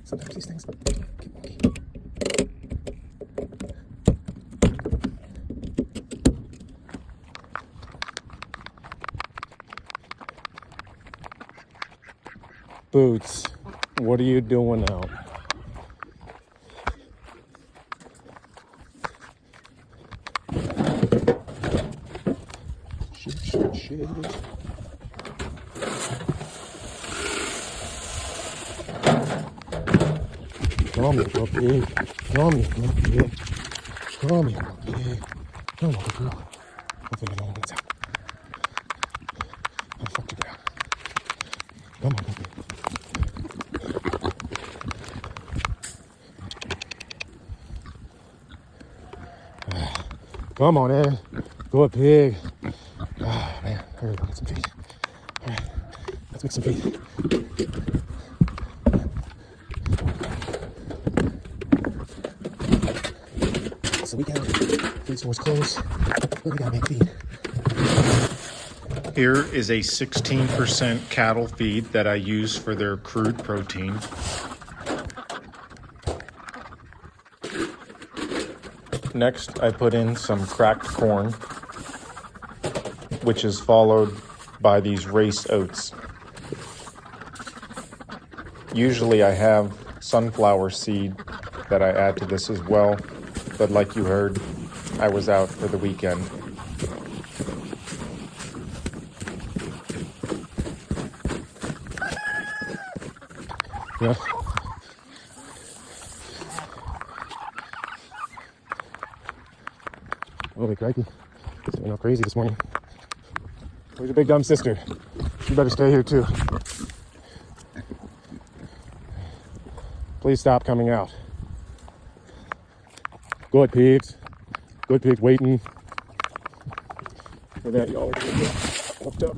Sometimes these things get wonky. Boots, what are you doing out? Shit. Come on, little pig. Come on, little pig. Come on, little pig. Come on, little girl. Hopefully no one gets out. How the fuck to get out? Come on, little pig. Come on, Ed. Good pig. Oh, man. I gotta go get some feed. All right. Let's make some feed. It's the weekend. Feed store's closed. But we gotta make feed. Here is a 16% cattle feed that I use for their crude protein. Next, I put in some cracked corn, which is followed by these race oats. Usually I have sunflower seed that I add to this as well, but like you heard, I was out for the weekend. Yeah. Holy crikey. It's been all crazy this morning. Where's your big dumb sister? You better stay here too. Please stop coming out. Good pigs. Good pigs waiting. For that, y'all are gonna get hooked up.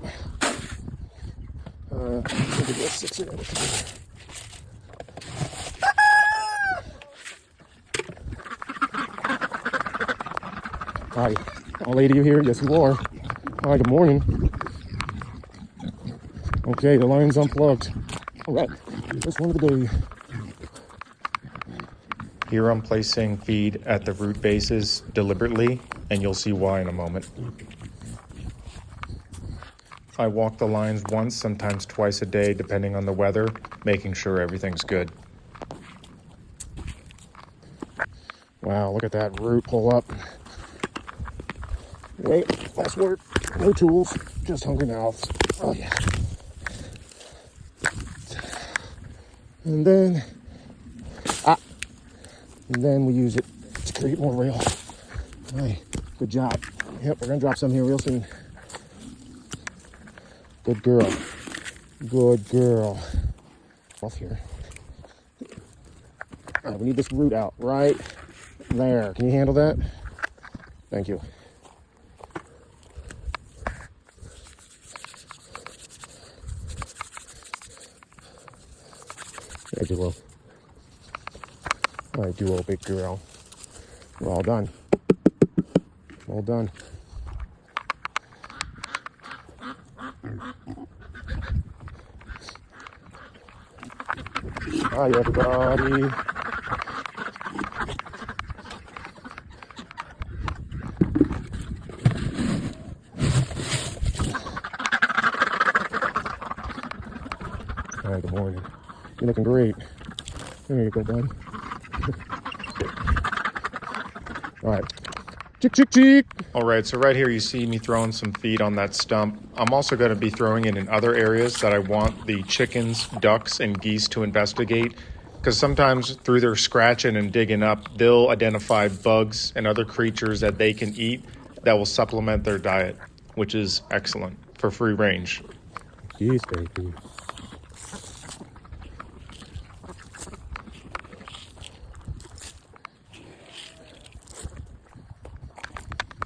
Look at this 6 here. Hi, old lady, you here? Yes, you are. Hi, good morning. Okay, the line's unplugged. All right, first one of the day. Here I'm placing feed at the root bases deliberately, and you'll see why in a moment. I walk the lines once, sometimes twice a day, depending on the weather, making sure everything's good. Wow, look at that root pull up. Wait, last word. No tools, just hungry mouths. Oh yeah. And then we use it to create more rail. Hey, good job. Yep, we're gonna drop some here real soon. Good girl. Good girl. Off here. All right, we need this root out right there. Can you handle that? Thank you. Thank you, Will. All right, duo, big girl. We're all done. All done. Hi, everybody. All right, good morning. You're looking great. There you go, bud. All right. Chick, chick, chick. All right, so right here you see me throwing some feed on that stump. I'm also going to be throwing it in other areas that I want the chickens, ducks, and geese to investigate, because sometimes through their scratching and digging up, they'll identify bugs and other creatures that they can eat that will supplement their diet, which is excellent for free range. Geese, baby.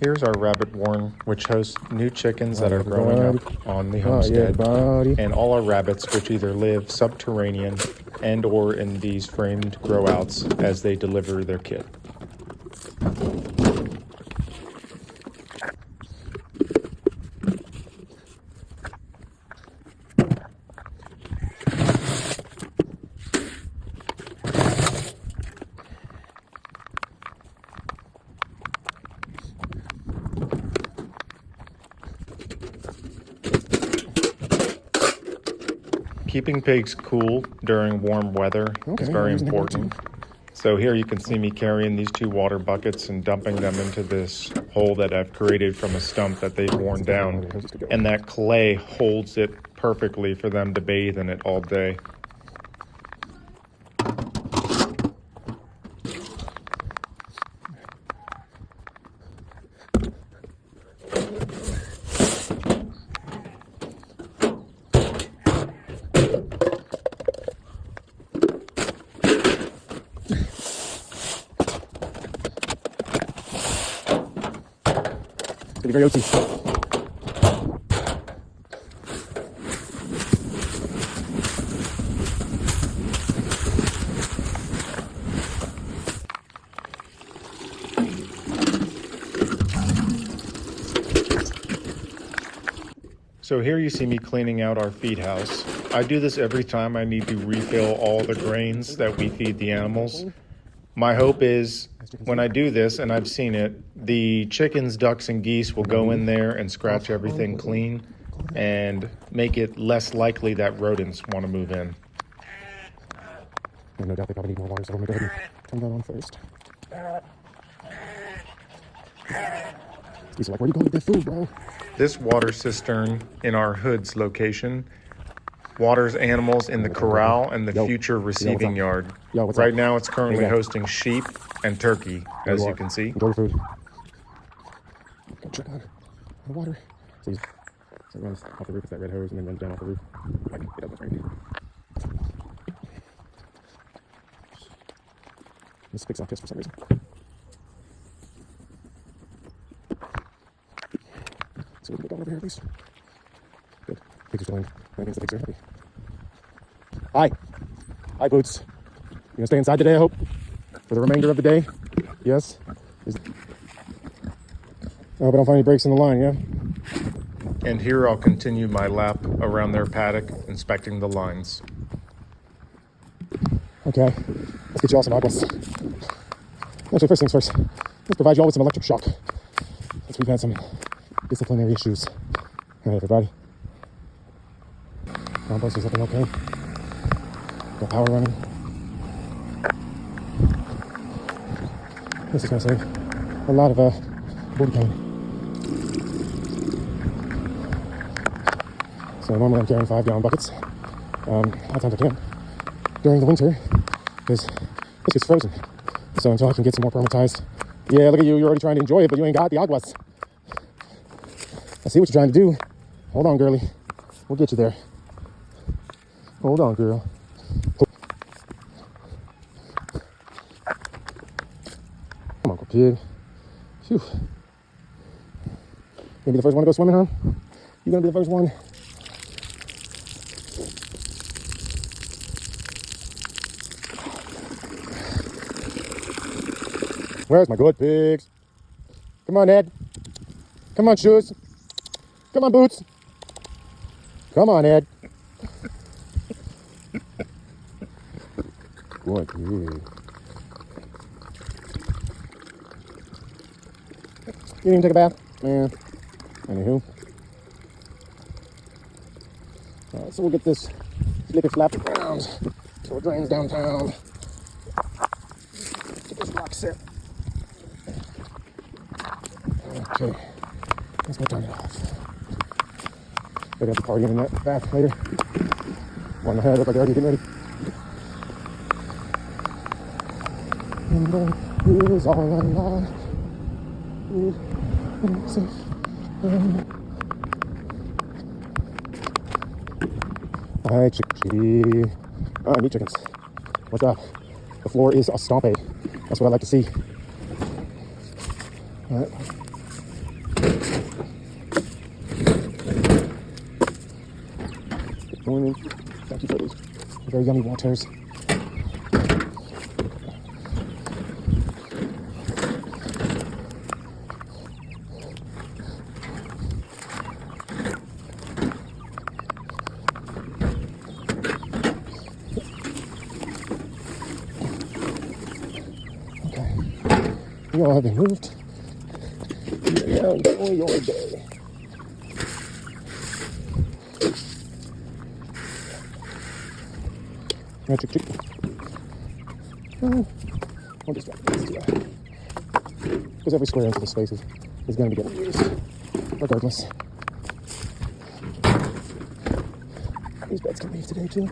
Here's our rabbit warren, which hosts new chickens that are growing up on the homestead, and all our rabbits, which either live subterranean and or in these framed grow outs as they deliver their kit. Keeping pigs cool during warm weather is very important. So here you can see me carrying these 2 water buckets and dumping them into this hole that I've created from a stump that they've worn down. And that clay holds it perfectly for them to bathe in it all day. It's very OT. So here you see me cleaning out our feed house. I do this every time I need to refill all the grains that we feed the animals. My hope is when I do this, and I've seen it, the chickens, ducks, and geese will go in there and scratch everything clean and make it less likely that rodents want to move in. No doubt they probably need more water, so let me go ahead and turn that on first. He's like, where are you going with that food, bro? This water cistern in our Hoods location waters animals in the corral and the future receiving yard. Right now it's currently hosting sheep and turkey, as you can see. Enjoy your food. Go check on the water. So it runs off the roof, it's that red hose, and then runs down off the roof. Like it does rain. This picks off this for some reason. So we can get down over here at least. Good. Pigs are still in. That means the pigs are happy. Hi. Hi, Boots. You gonna stay inside today, I hope? For the remainder of the day? Yes? I hope I don't find any breaks in the line, yeah? And here I'll continue my lap around their paddock, inspecting the lines. Okay. Let's get you all some aguas. Actually, first things first. Let's provide you all with some electric shock. Since we've had some disciplinary issues. All right, everybody. Compost is looking okay. Got power running. This is going to save a lot of booty pain. So normally I'm carrying 5-gallon buckets. A lot of times I can't during the winter because this gets frozen. So until I can get some more permatized. Yeah, look at you. You're already trying to enjoy it, but you ain't got the aguas. I see what you're trying to do. Hold on, girlie. We'll get you there. Hold on, girl. Come on, Uncle Pig. Phew. You gonna be the first one to go swimming, huh? You gonna be the first one? Where's my good pigs? Come on, Ed. Come on, Shoes. Come on, Boots. Come on, Ed. Good pig. You didn't even take a bath? Yeah. Anywho. Alright, so we'll get this flippy flappy around so it drains downtown. Get this rock set. Okay. Let's go turn it off. They're gonna have to party in that bath later. One ahead, look like they're already getting ready. And there is all alive. Hi, chickadee. Oh, I need chickens. What's up? The floor is a stompy. That's what I like to see. All right. Good morning. Thank you for these very yummy waters. You all have been moved. Now enjoy your day. Right, chick, chick. Oh, don't distract me. Because every square inch of the space is going to be getting used, regardless. These beds can leave today, too.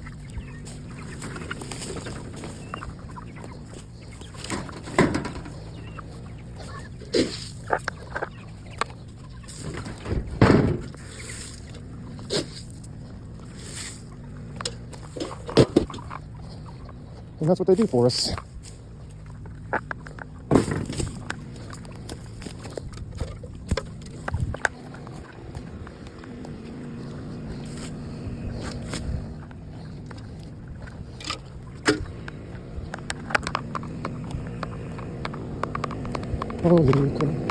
And that's what they do for us. Oh, little corner.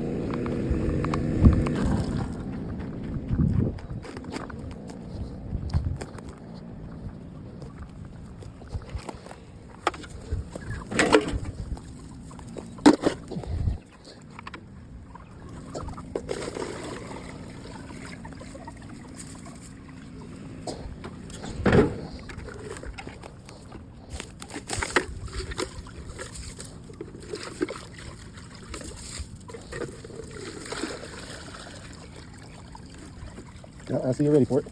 I see you're ready for it.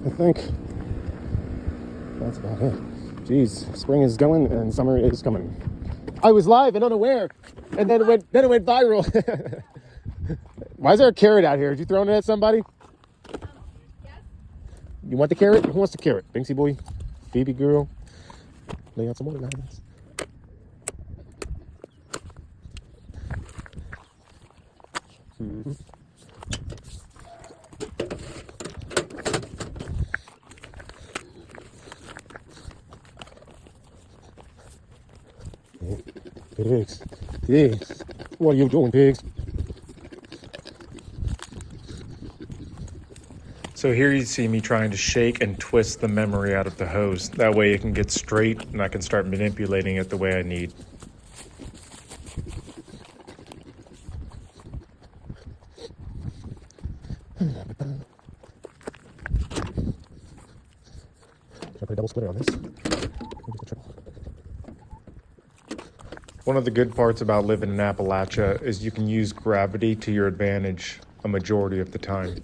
I think that's about it. Jeez, spring is going and summer is coming. I was live and unaware, and then it went viral. Why is there a carrot out here? Did you throw it at somebody? Yes. You want the carrot? Who wants the carrot? Binksy boy? Phoebe girl? Lay out some more lines. Pigs. Pigs. What are you doing, pigs? So here you see me trying to shake and twist the memory out of the hose. That way it can get straight and I can start manipulating it the way I need. Should I put a double splitter on this? One of the good parts about living in Appalachia is you can use gravity to your advantage a majority of the time.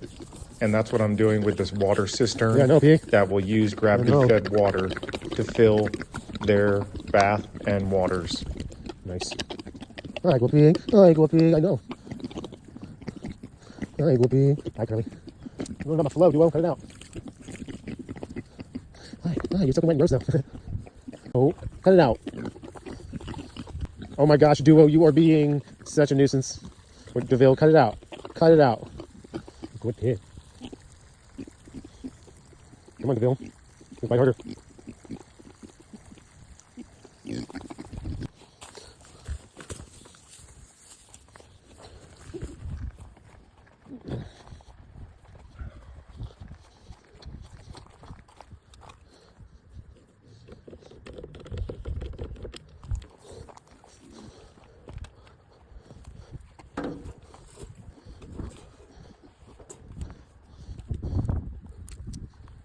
And that's what I'm doing with this water cistern. Yeah, I know, P. That will use gravity-fed water to fill their bath and waters. Nice. All right, Whoopi. All right, Whoopi. I know. All right, Whoopi. Hi, Curly. You don't have a flow, duo. Cut it out. Hi. You're soaking wet in yours, though. Oh, cut it out. Oh my gosh, duo, you are being such a nuisance. DeVille, cut it out. Cut it out. Good pig. Come on, DeVille. Bite harder.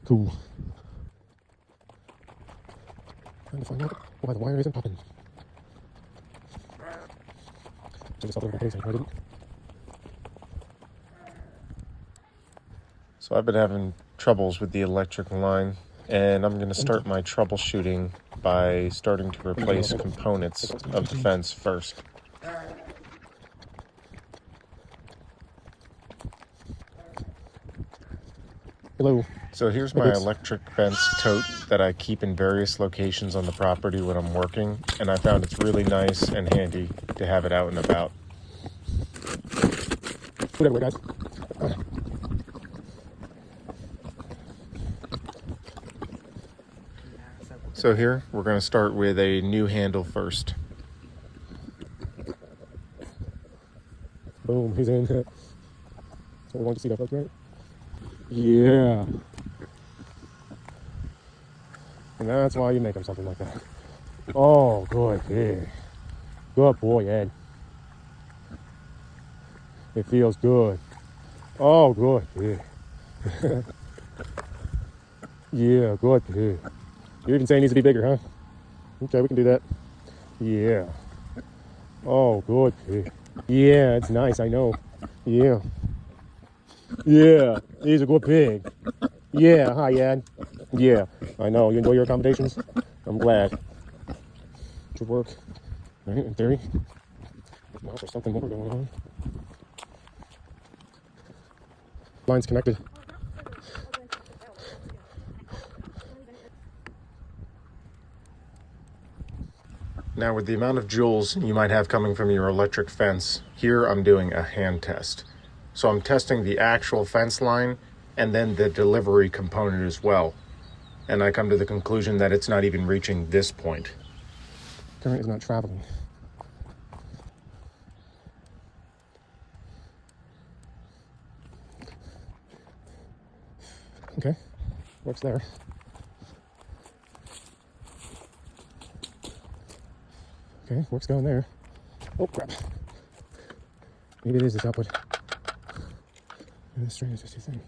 Cool. Trying to find out why the wire isn't popping. So just all over the place, I didn't. So I've been having troubles with the electric line, and I'm going to start my troubleshooting by starting to replace components of the fence first. Hello. So here's my electric fence tote that I keep in various locations on the property when I'm working, and I found it's really nice and handy to have it out and about. Put it away, guys. So here, we're going to start with a new handle first. Boom, he's in. So we want to see that, folks, right? Yeah. And that's why you make him something like that. Oh, good pig. Good boy, Ed. It feels good. Oh, good pig. Yeah, good pig. You're even saying he needs to be bigger, huh? Okay, we can do that. Yeah. Oh, good pig. Yeah, it's nice, I know. Yeah. Yeah, he's a good pig. Yeah, hi, Ed. Yeah, I know. You enjoy your accommodations? I'm glad. Should work. Right, in theory. Now there's something more going on. Lines connected. Now, with the amount of joules you might have coming from your electric fence, here I'm doing a hand test. So I'm testing the actual fence line and then the delivery component as well. And I come to the conclusion that it's not even reaching this point. Current is not traveling. Okay, works there. Okay, works going there. Oh, crap. Maybe it is this output. Maybe this string is just too thin.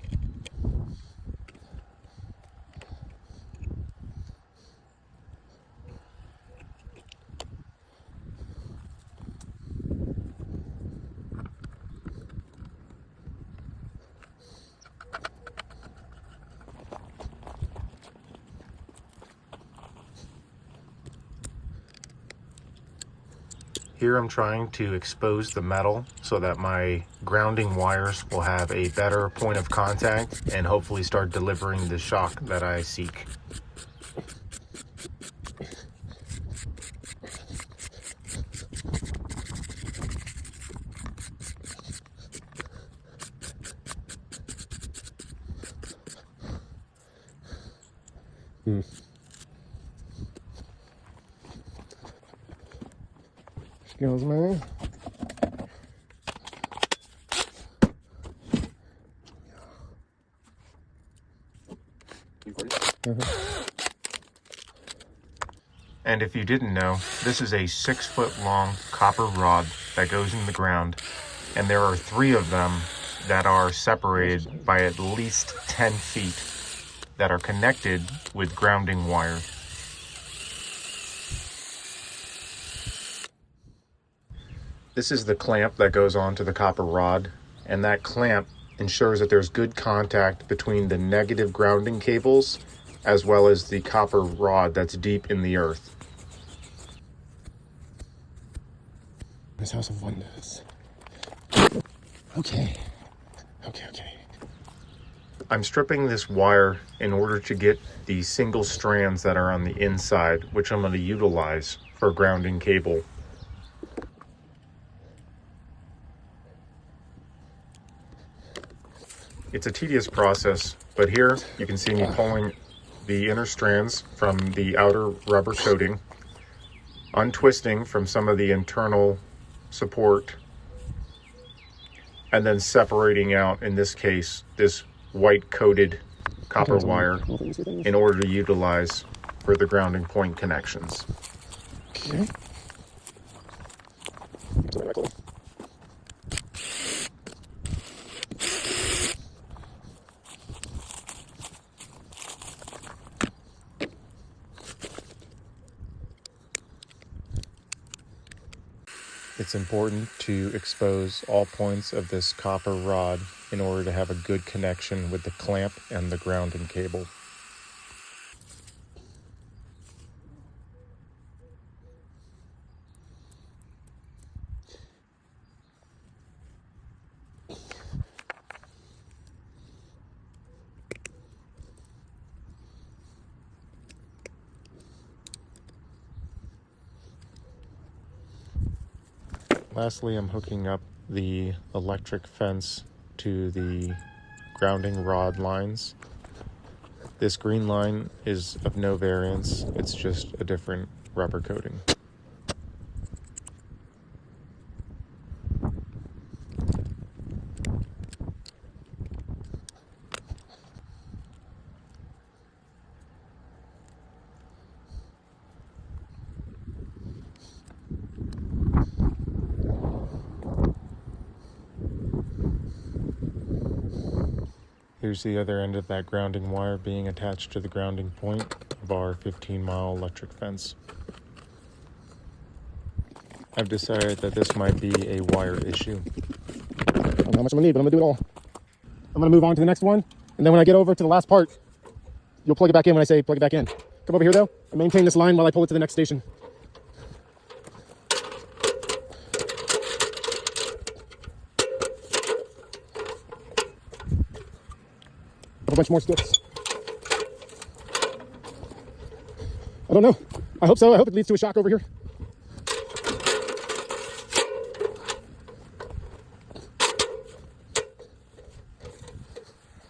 Here I'm trying to expose the metal so that my grounding wires will have a better point of contact and hopefully start delivering the shock that I seek. Skills, man. And if you didn't know, this is a 6-foot long copper rod that goes in the ground, and there are 3 of them that are separated by at least 10 feet that are connected with grounding wire. This is the clamp that goes onto the copper rod, and that clamp ensures that there's good contact between the negative grounding cables as well as the copper rod that's deep in the earth. This house of wonders. Okay. I'm stripping this wire in order to get the single strands that are on the inside, which I'm going to utilize for grounding cable. It's a tedious process, but here you can see me pulling the inner strands from the outer rubber coating, untwisting from some of the internal support, and then separating out, in this case, this white coated copper wire in order to utilize for the grounding point connections. Okay. It's important to expose all points of this copper rod in order to have a good connection with the clamp and the grounding cable. Lastly, I'm hooking up the electric fence to the grounding rod lines. This green line is of no variance, it's just a different rubber coating. Here's the other end of that grounding wire being attached to the grounding point of our 15-mile electric fence. I've decided that this might be a wire issue. I don't know how much I'm gonna need, but I'm gonna do it all. I'm gonna move on to the next one, and then when I get over to the last part, you'll plug it back in when I say plug it back in. Come over here though, and maintain this line while I pull it to the next station. A bunch more sticks. I don't know. I hope so. I hope it leads to a shock over here.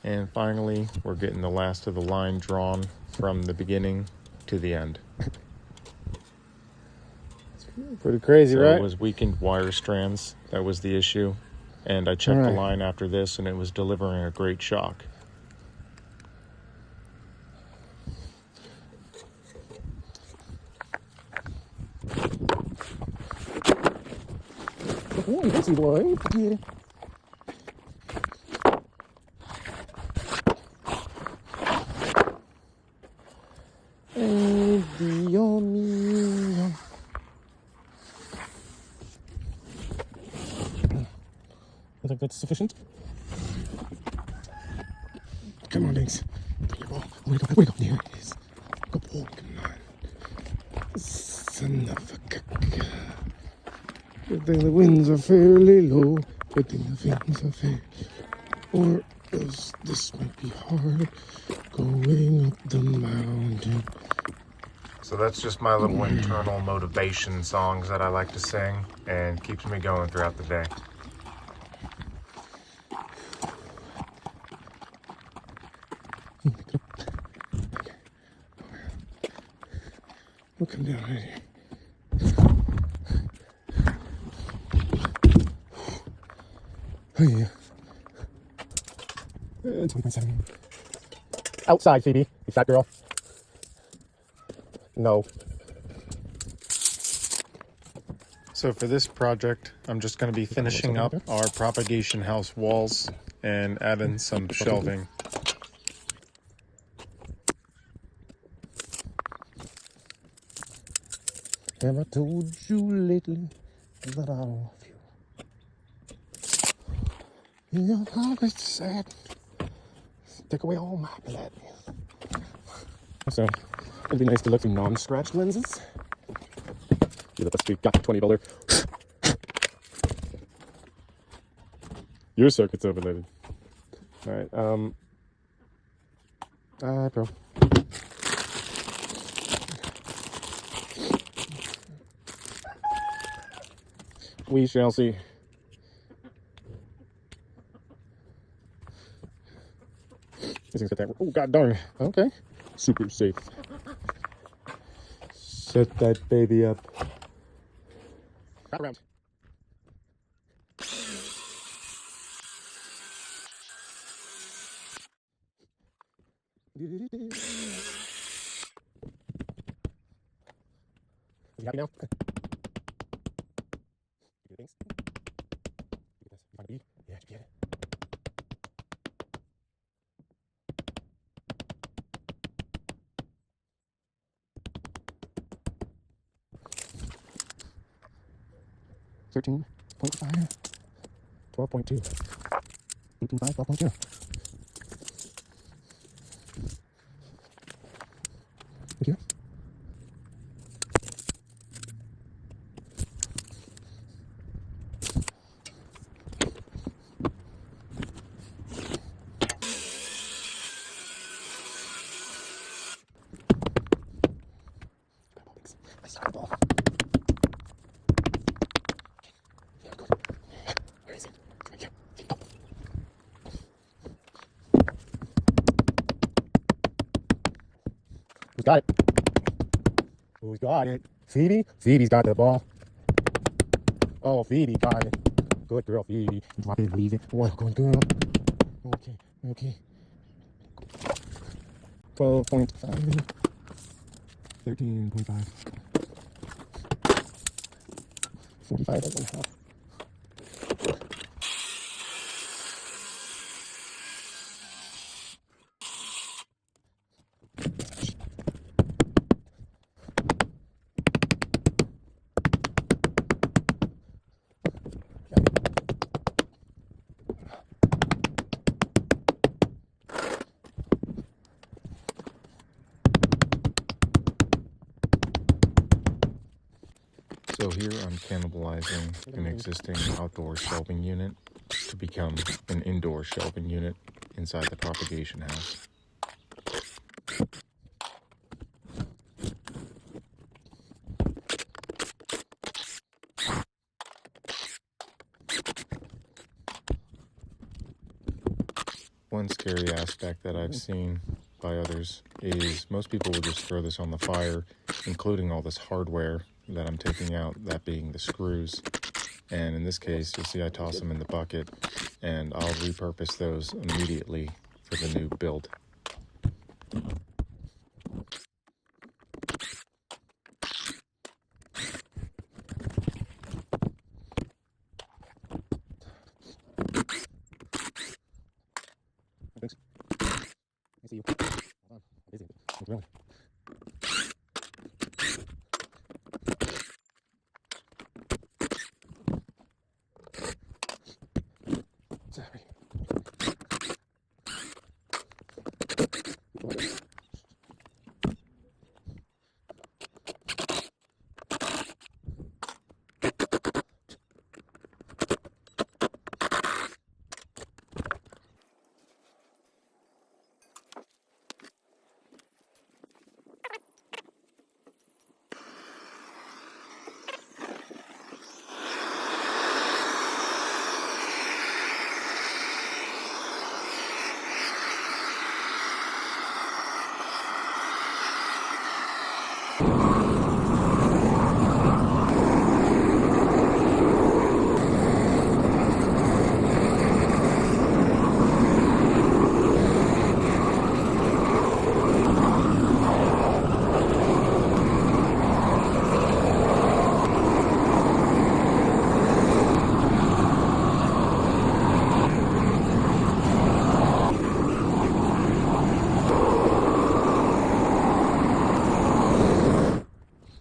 And finally, we're getting the last of the line drawn from the beginning to the end. Pretty crazy, So right? it was weakened wire strands. That was the issue. And I checked the line after this, and it was delivering a great shock. Oh, Dixie boy. Yeah. Dios mío. I think that's sufficient. Come on, Binks. Where you go? Where you go? There it is. Go, oh, come on. Son of a caca. Good thing the winds are fairly low. Good thing the winds are fairly low. Or else this might be hard going up the mountain. So that's just my little internal motivation songs that I like to sing and keeps me going throughout the day. We'll come down right here. Oh yeah. 20.7. Outside, Phoebe, you fat girl. No. So for this project, I'm just going to be finishing up our propagation house walls and adding some shelving. Have I told you lately that I love you? You're always sad. Take away all my blood. So, it'd be nice to look through non-scratched lenses. Yeah, that's we got 20 dollar. Your circuit's overloaded. Alright, bro. We shall see. This thing's got that. Oh, god darn. Okay. Super safe. Set that baby up. Wrap around. Is he happy now? Thanks. You find a bee? Yeah, did you get it? $13.5, 12.2, 18.5, 12.2. Thank you. I saw the ball. Where is it? It's right here. Oh. Who's got it? Who's got it? Phoebe? Phoebe's got the ball. Oh, Phoebe got it. Good girl, Phoebe. Drop it, leave it. Well, good girl. Okay, okay. 12.5. 13.5. 45 and a half. So here I'm cannibalizing an existing outdoor shelving unit to become an indoor shelving unit inside the propagation house. One scary aspect that I've seen by others is most people will just throw this on the fire, including all this hardware that I'm taking out, that being the screws. And in this case, you'll see I toss them in the bucket, and I'll repurpose those immediately for the new build. Thanks. I see you. Hold on. I'm busy. I'm grilling. Sorry.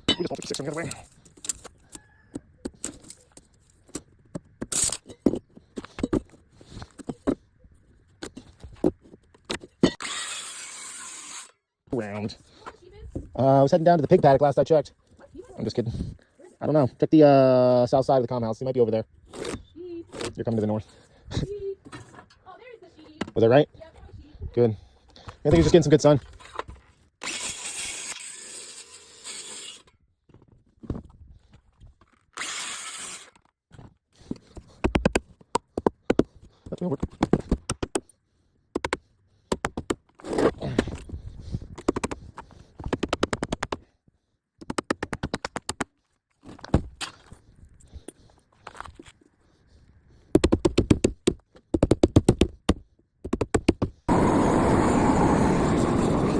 We just want 56 on the other way. Round. I was heading down to the pig paddock last I checked. I'm just kidding. I don't know. Check the south side of the comm house. He might be over there. You're coming to the north. Oh, there's the sheep. Was that right? Yep, sheep. Good. I think you're just getting some good sun. That'll work.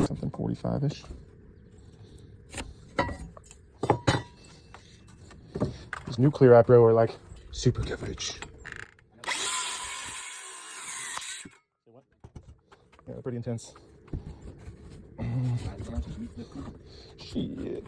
Something 45-ish. These nuclear app row are like super coverage. Yeah, pretty intense. Shit.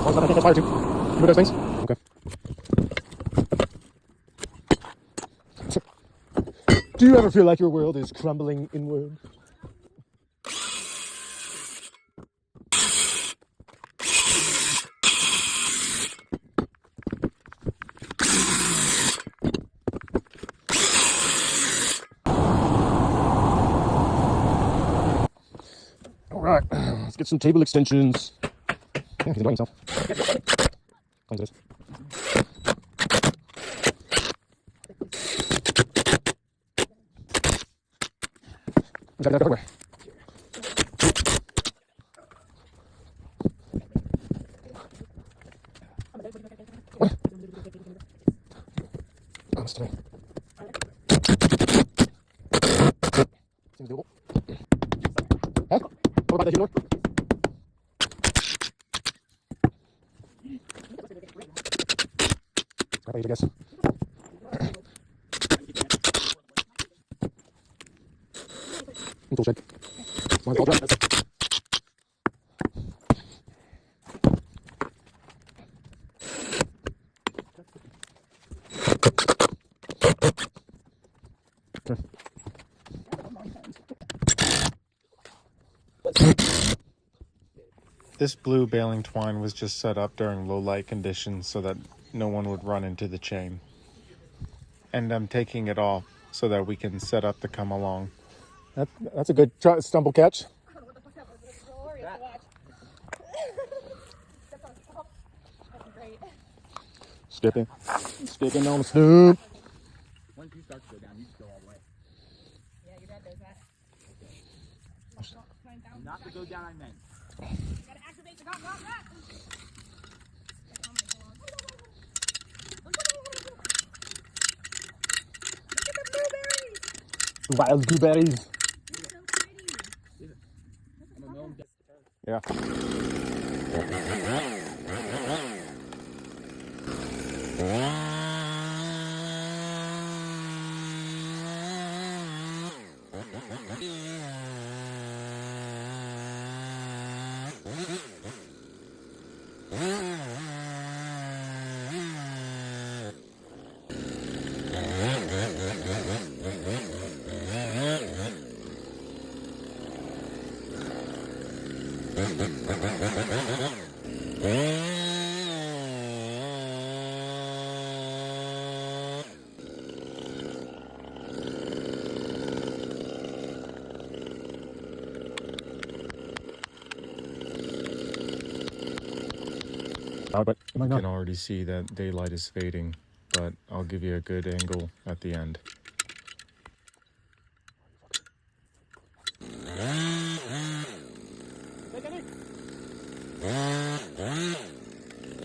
I think that's fire too. You know those things? Okay. Do you ever feel like your world is crumbling inward? All right, let's get some table extensions. Yeah, he's enjoying himself. Cleans this. We got that everywhere. What? Oh, it's today. Seems doable. Huh? What about the humor? Scrap age, I guess. tool shed. Mine's all dry. This blue baling twine was just set up during low light conditions so that no one would run into the chain. And I'm taking it off so that we can set up the come along. That's a good stumble catch. I don't know what the fuck that was. It was glorious to watch. Stepped on a stump. That's great. Skipping on the snoop. Once you start to go down, you just go all the way. Yeah, your dad does that. Not to go down, I meant. Gotta activate the got. Wild blueberries. I'm a gnome. Yeah. But it might You not. can already see that daylight is fading, but I'll give you a good angle at the end.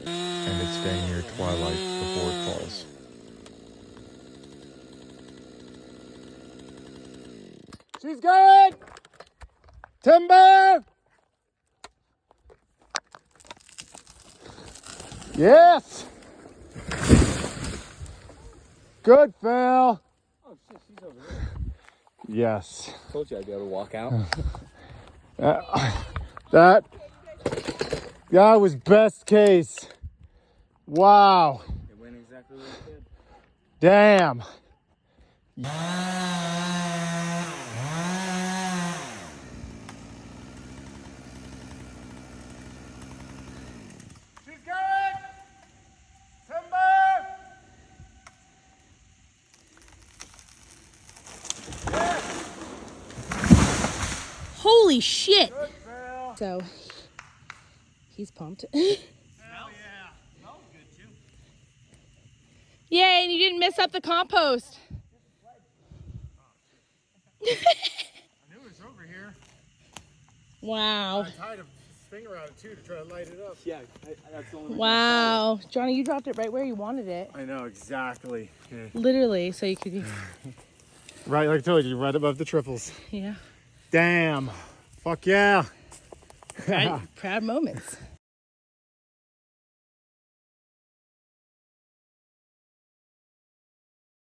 And it's staying near twilight before it falls. She's good. Timber. Yes. Good, Phil. Oh shit, she's over there. Yes. Told you I'd be able to walk out. That was best case. Wow. It went exactly like it did. Damn. She's good. Timber. Holy shit! Good, Phil. So, he's pumped. Hell yeah. Smells good too. Yay, and you didn't mess up the compost. I knew it was over here. Wow. I tied a string around it too to try to light it up. Yeah, that's the only Wow. Johnny, you dropped it right where you wanted it. I know exactly. Literally, so you could, Right, like I told you, right above the triples. yeah. Damn. Fuck yeah. Proud moments.